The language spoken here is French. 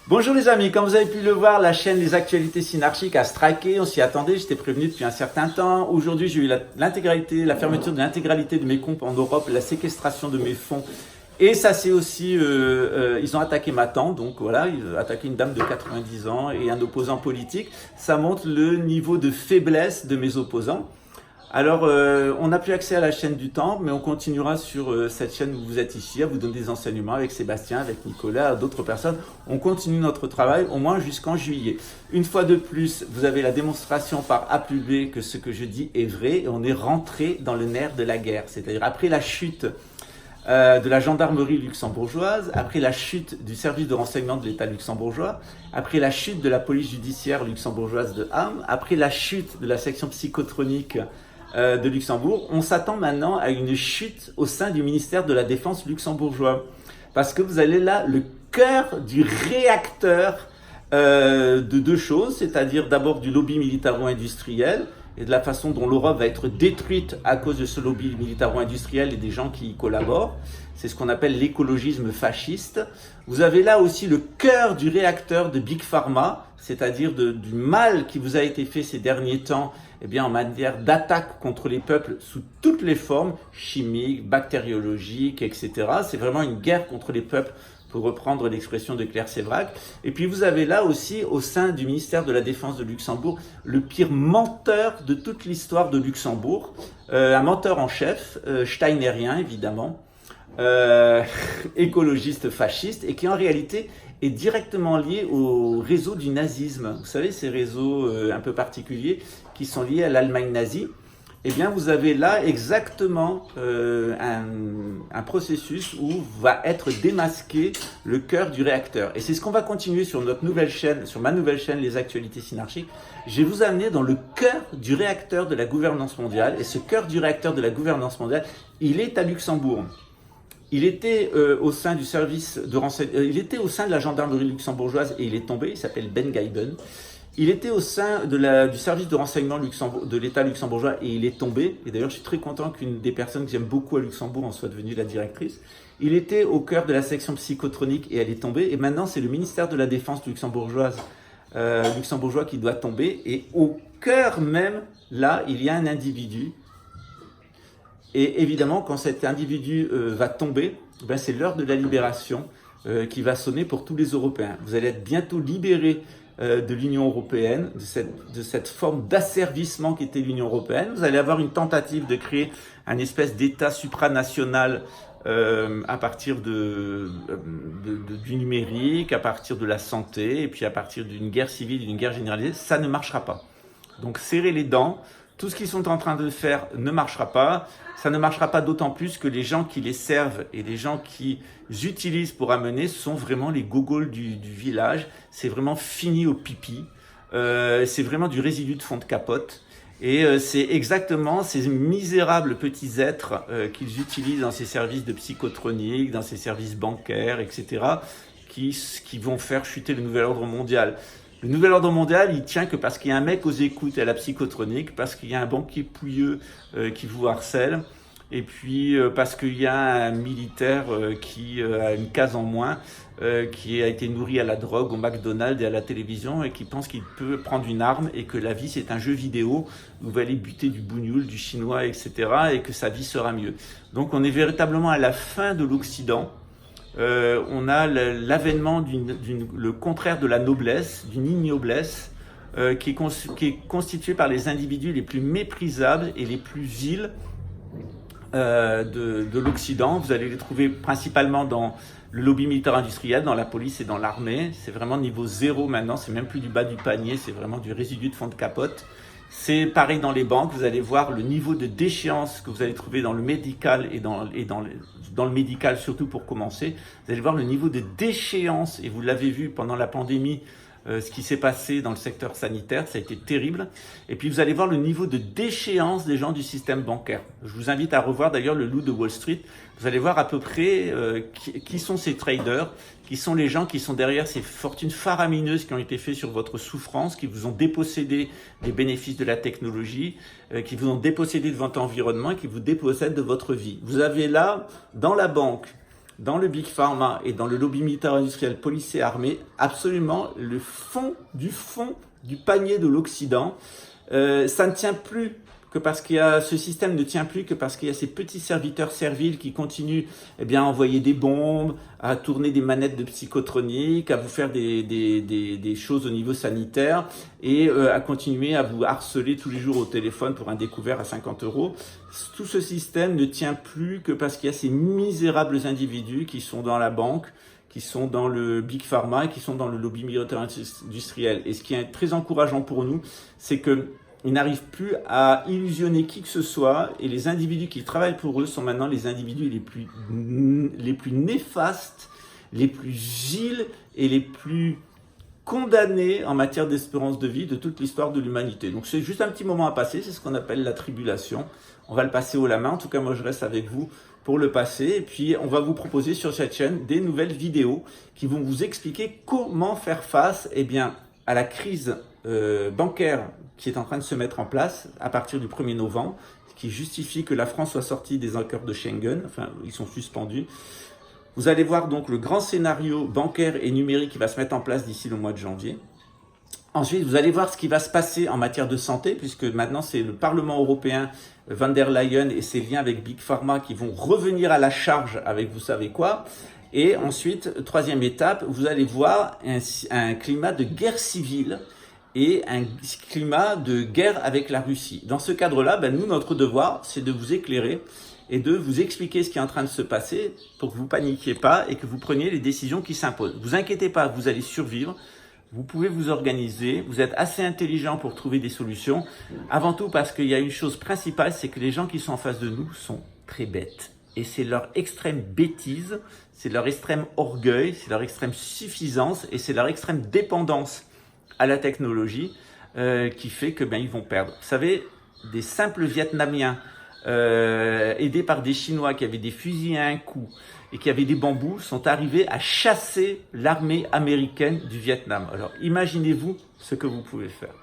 Bonjour les amis, comme vous avez pu le voir, la chaîne des actualités synarchiques a striké, on s'y attendait, j'étais prévenu depuis un certain temps. Aujourd'hui, j'ai eu la fermeture de l'intégralité de mes comptes en Europe, la séquestration de mes fonds. Et ça c'est aussi, ils ont attaqué ma tante, donc voilà, ils ont attaqué une dame de 90 ans et un opposant politique. Ça montre le niveau de faiblesse de mes opposants. Alors, on n'a plus accès à la chaîne du Temple, mais on continuera sur cette chaîne où vous êtes ici, à vous donner des enseignements avec Sébastien, avec Nicolas, d'autres personnes. On continue notre travail au moins jusqu'en juillet. Une fois de plus, vous avez la démonstration par A plus B que ce que je dis est vrai et on est rentré dans le nerf de la guerre. C'est-à-dire après la chute de la gendarmerie luxembourgeoise, après la chute du service de renseignement de l'État luxembourgeois, après la chute de la police judiciaire luxembourgeoise de Ham, après la chute de la section psychotronique de Luxembourg, on s'attend maintenant à une chute au sein du ministère de la Défense luxembourgeois. Parce que vous allez là, le cœur du réacteur de deux choses, c'est-à-dire d'abord du lobby militaro-industriel et de la façon dont l'Europe va être détruite à cause de ce lobby militaro-industriel et des gens qui y collaborent. C'est ce qu'on appelle l'écologisme fasciste. Vous avez là aussi le cœur du réacteur de Big Pharma, c'est-à-dire du mal qui vous a été fait ces derniers temps en matière d'attaque contre les peuples sous toutes les formes, chimiques, bactériologiques, etc. C'est vraiment une guerre contre les peuples, pour reprendre l'expression de Claire Sévrac. Et puis vous avez là aussi, au sein du ministère de la Défense de Luxembourg, le pire menteur de toute l'histoire de Luxembourg, un menteur en chef, steinérien évidemment, écologiste fasciste, et qui en réalité est directement lié au réseau du nazisme. Vous savez, ces réseaux un peu particuliers qui sont liés à l'Allemagne nazie. Eh bien, vous avez là exactement un processus où va être démasqué le cœur du réacteur. Et c'est ce qu'on va continuer sur notre nouvelle chaîne, sur ma nouvelle chaîne, Les Actualités Synarchiques. Je vais vous amener dans le cœur du réacteur de la gouvernance mondiale. Et ce cœur du réacteur de la gouvernance mondiale, il est à Luxembourg. Il était au sein du service de renseignement, il était au sein de la gendarmerie luxembourgeoise et il est tombé. Il s'appelle Ben Gaiben. Il était au sein du service de renseignement de l'État luxembourgeois et il est tombé. Et d'ailleurs, je suis très content qu'une des personnes que j'aime beaucoup à Luxembourg en soit devenue la directrice. Il était au cœur de la section psychotronique et elle est tombée. Et maintenant, c'est le ministère de la Défense luxembourgeois qui doit tomber. Et au cœur même, là, il y a un individu. Et évidemment, quand cet individu va tomber, c'est l'heure de la libération qui va sonner pour tous les Européens. Vous allez être bientôt libérés de l'Union européenne, de cette forme d'asservissement qui était l'Union européenne. Vous allez avoir une tentative de créer un espèce d'État supranational à partir du numérique, à partir de la santé, et puis à partir d'une guerre civile, d'une guerre généralisée. Ça ne marchera pas. Donc serrez les dents. Tout ce qu'ils sont en train de faire ne marchera pas. Ça ne marchera pas d'autant plus que les gens qui les servent et les gens qui utilisent pour amener sont vraiment les gogols du village. C'est vraiment fini au pipi. C'est vraiment du résidu de fond de capote. Et c'est exactement ces misérables petits êtres qu'ils utilisent dans ces services de psychotronique, dans ces services bancaires, etc., qui vont faire chuter le nouvel ordre mondial. Le nouvel ordre mondial, il tient que parce qu'il y a un mec aux écoutes à la psychotronique, parce qu'il y a un banquier pouilleux qui vous harcèle, et puis parce qu'il y a un militaire qui a une case en moins, qui a été nourri à la drogue, au McDonald's et à la télévision, et qui pense qu'il peut prendre une arme, et que la vie c'est un jeu vidéo, où vous allez buter du bougnoul, du chinois, etc., et que sa vie sera mieux. Donc on est véritablement à la fin de l'Occident. On a l'avènement le contraire de la noblesse, d'une ignoblesse, qui est constituée par les individus les plus méprisables et les plus vils de l'Occident. Vous allez les trouver principalement dans le lobby militaire industriel, dans la police et dans l'armée. C'est vraiment niveau zéro maintenant, c'est même plus du bas du panier, c'est vraiment du résidu de fond de capote. C'est pareil dans les banques, vous allez voir le niveau de déchéance que vous allez trouver dans le médical et dans le médical surtout pour commencer. Vous allez voir le niveau de déchéance, et vous l'avez vu pendant la pandémie, ce qui s'est passé dans le secteur sanitaire, ça a été terrible. Et puis vous allez voir le niveau de déchéance des gens du système bancaire. Je vous invite à revoir d'ailleurs le loup de Wall Street. Vous allez voir à peu près qui sont ces traders, qui sont les gens qui sont derrière ces fortunes faramineuses qui ont été faites sur votre souffrance, qui vous ont dépossédé des bénéfices de la technologie, qui vous ont dépossédé de votre environnement et qui vous dépossèdent de votre vie. Vous avez là, dans la banque, dans le Big Pharma et dans le lobby militaire industriel policier armé absolument le fond du panier de l'Occident. Ça ne tient plus que parce qu'il y a ce système ne tient plus que parce qu'il y a ces petits serviteurs serviles qui continuent à envoyer des bombes, à tourner des manettes de psychotronique, à vous faire des choses au niveau sanitaire et à continuer à vous harceler tous les jours au téléphone pour un découvert à 50 €. Tout ce système ne tient plus que parce qu'il y a ces misérables individus qui sont dans la banque, qui sont dans le Big Pharma et qui sont dans le lobby militaire industriel. Et ce qui est très encourageant pour nous, c'est que ils n'arrivent plus à illusionner qui que ce soit et les individus qui travaillent pour eux sont maintenant les individus les plus néfastes, les plus viles et les plus condamnés en matière d'espérance de vie de toute l'histoire de l'humanité. Donc c'est juste un petit moment à passer, c'est ce qu'on appelle la tribulation. On va le passer haut la main, en tout cas moi je reste avec vous pour le passer et puis on va vous proposer sur cette chaîne des nouvelles vidéos qui vont vous expliquer comment faire face à la crise bancaire qui est en train de se mettre en place à partir du 1er novembre, qui justifie que la France soit sortie des accords de Schengen, enfin ils sont suspendus. Vous allez voir donc le grand scénario bancaire et numérique qui va se mettre en place d'ici le mois de janvier. Ensuite, vous allez voir ce qui va se passer en matière de santé, puisque maintenant c'est le Parlement européen, Van der Leyen et ses liens avec Big Pharma qui vont revenir à la charge avec vous savez quoi. Et ensuite, troisième étape, vous allez voir un climat de guerre civile et un climat de guerre avec la Russie. Dans ce cadre-là, nous, notre devoir, c'est de vous éclairer et de vous expliquer ce qui est en train de se passer pour que vous paniquiez pas et que vous preniez les décisions qui s'imposent. Vous inquiétez pas, vous allez survivre, vous pouvez vous organiser, vous êtes assez intelligent pour trouver des solutions. Avant tout parce qu'il y a une chose principale, c'est que les gens qui sont en face de nous sont très bêtes. Et c'est leur extrême bêtise, c'est leur extrême orgueil, c'est leur extrême suffisance et c'est leur extrême dépendance à la technologie qui fait que ils vont perdre. Vous savez, des simples Vietnamiens aidés par des Chinois qui avaient des fusils à un coup et qui avaient des bambous sont arrivés à chasser l'armée américaine du Vietnam. Alors imaginez-vous ce que vous pouvez faire.